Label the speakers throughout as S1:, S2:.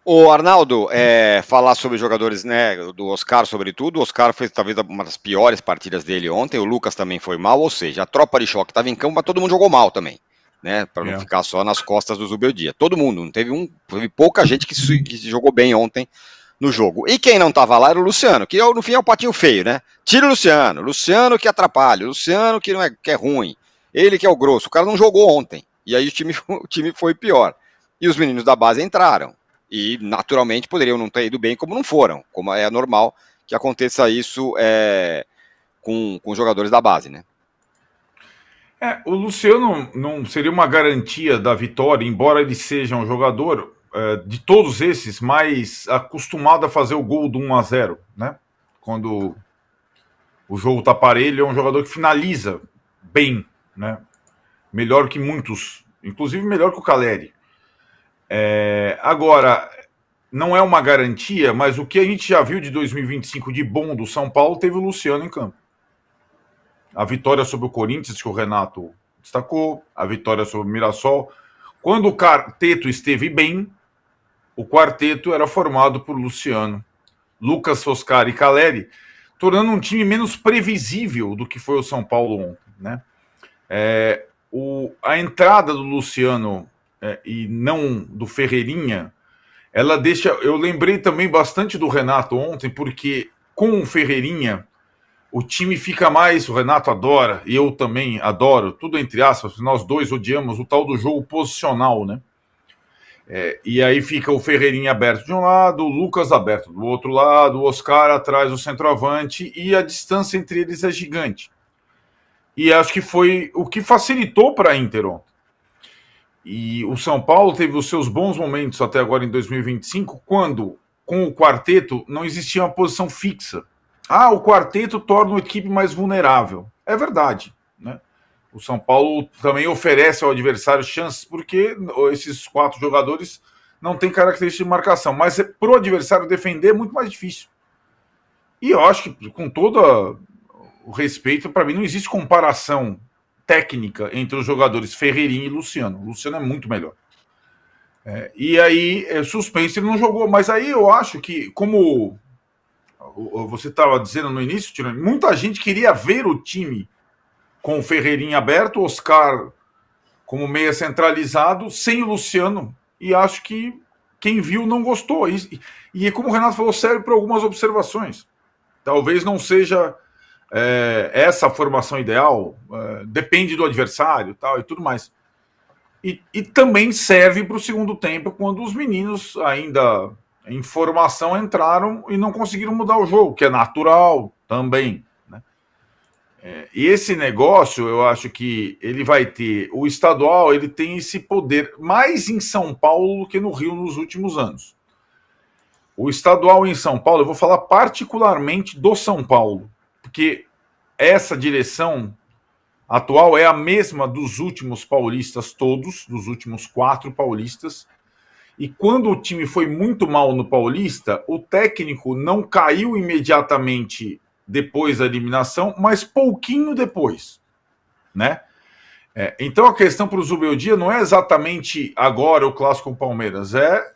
S1: O Arnaldo, falar sobre os jogadores, né, do Oscar, sobretudo. O Oscar fez talvez uma das piores partidas dele ontem. O Lucas também foi mal, ou seja, a tropa de choque estava em campo, mas todo mundo jogou mal também, né, para não
S2: É.
S1: ficar só nas costas do Zubeldia. Todo mundo, não teve teve pouca gente que jogou bem ontem no jogo. E quem não estava lá era o Luciano, que no fim é o patinho feio, né? Tira o Luciano, Luciano que atrapalha, Luciano que não é que é ruim, ele que é o grosso. O cara não jogou ontem. E aí o time foi pior. E os meninos da base entraram. E, naturalmente, poderiam não ter ido bem como não foram, como é normal que aconteça isso com os jogadores da base, né?
S2: O Luciano não seria uma garantia da vitória, embora ele seja um jogador de todos esses mais acostumado a fazer o gol do 1-0, né? Quando o jogo tá parelho, é um jogador que finaliza bem, né? Melhor que muitos, inclusive melhor que o Caleri. Agora, não é uma garantia, mas o que a gente já viu de 2025 de bom do São Paulo teve o Luciano em campo. A vitória sobre o Corinthians, que o Renato destacou, a vitória sobre o Mirassol. Quando o quarteto esteve bem, o quarteto era formado por Luciano, Lucas, Oscar e Caleri, tornando um time menos previsível do que foi o São Paulo ontem, né? A entrada do Luciano e não do Ferreirinha, ela deixa. Eu lembrei também bastante do Renato ontem, porque com o Ferreirinha o time fica mais. O Renato adora, e eu também adoro, tudo entre aspas, nós dois odiamos o tal do jogo posicional, né? E aí fica o Ferreirinha aberto de um lado, o Lucas aberto do outro lado, o Oscar atrás do centroavante, e a distância entre eles é gigante. E acho que foi o que facilitou para a Inter ontem. E o São Paulo teve os seus bons momentos até agora em 2025, quando, com o quarteto, não existia uma posição fixa. O quarteto torna a equipe mais vulnerável. É verdade, né? O São Paulo também oferece ao adversário chances, porque esses 4 jogadores não têm característica de marcação. Mas para o adversário defender é muito mais difícil. E eu acho que, com todo o respeito, para mim não existe comparação técnica entre os jogadores Ferreirinha e Luciano. O Luciano é muito melhor. E aí, suspense, ele não jogou. Mas aí eu acho que, como você estava dizendo no início, Tirone, muita gente queria ver o time com o Ferreirinha aberto, Oscar como meia centralizado, sem o Luciano. E acho que quem viu não gostou. E como o Renato falou, serve para algumas observações. Talvez não seja essa a formação ideal, depende do adversário tal, e tudo mais. E também serve para o segundo tempo, quando os meninos ainda em formação entraram e não conseguiram mudar o jogo, que é natural também. Né? E esse negócio, eu acho que ele vai ter. O estadual ele tem esse poder mais em São Paulo do que no Rio nos últimos anos. O estadual em São Paulo, eu vou falar particularmente do São Paulo, porque essa direção atual é a mesma dos últimos paulistas todos, dos últimos 4 paulistas. E quando o time foi muito mal no Paulista, o técnico não caiu imediatamente depois da eliminação, mas pouquinho depois, né? Então a questão para o Zubeldia não é exatamente agora o clássico com o Palmeiras, é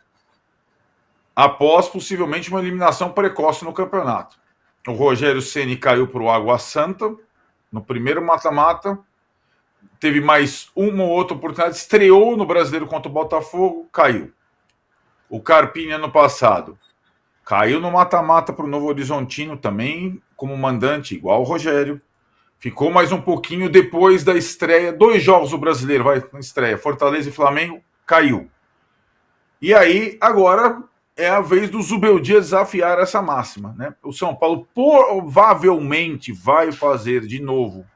S2: após possivelmente uma eliminação precoce no campeonato. O Rogério Ceni caiu para o Água Santa no primeiro mata-mata, teve mais uma ou outra oportunidade, estreou no Brasileiro contra o Botafogo, caiu. O Carpini ano passado caiu no mata-mata para o Novo Horizontino também, como mandante, igual o Rogério. Ficou mais um pouquinho depois da estreia, 2 jogos do Brasileiro, vai na estreia, Fortaleza e Flamengo, caiu. E aí, agora é a vez do Zubeldia desafiar essa máxima, né? O São Paulo provavelmente vai fazer de novo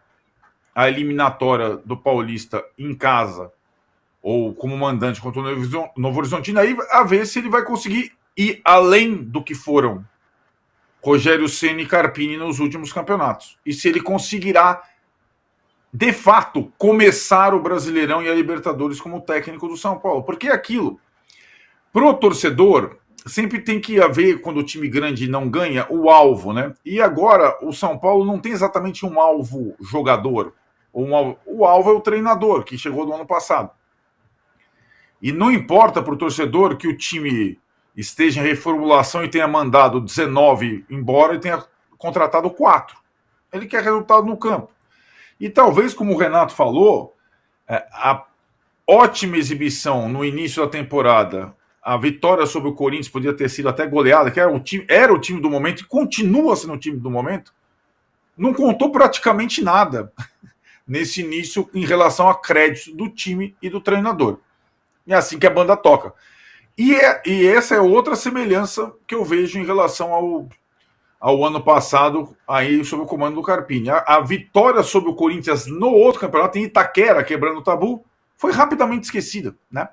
S2: a eliminatória do Paulista em casa, ou como mandante contra o Novo Horizontino, aí a ver se ele vai conseguir ir além do que foram Rogério Ceni e Carpini nos últimos campeonatos. E se ele conseguirá, de fato, começar o Brasileirão e a Libertadores como técnico do São Paulo. Porque é aquilo. Pro torcedor, sempre tem que haver, quando o time grande não ganha, o alvo, né? E agora, o São Paulo não tem exatamente um alvo jogador. O alvo é o treinador, que chegou do ano passado. E não importa para o torcedor que o time esteja em reformulação e tenha mandado 19 embora e tenha contratado 4. Ele quer resultado no campo. E talvez, como o Renato falou, a ótima exibição no início da temporada, a vitória sobre o Corinthians podia ter sido até goleada, que era o time do momento e continua sendo o time do momento, não contou praticamente nada nesse início em relação a crédito do time e do treinador. É assim que a banda toca. E essa é outra semelhança que eu vejo em relação ao ano passado, aí sob o comando do Carpini. A vitória sobre o Corinthians no outro campeonato, em Itaquera, quebrando o tabu, foi rapidamente esquecida, né?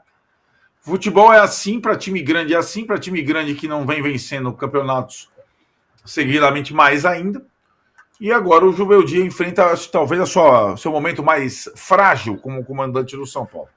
S2: Futebol é assim, para time grande é assim, para time grande que não vem vencendo campeonatos seguidamente mais ainda. E agora o Juventude enfrenta talvez seu momento mais frágil como comandante do São Paulo.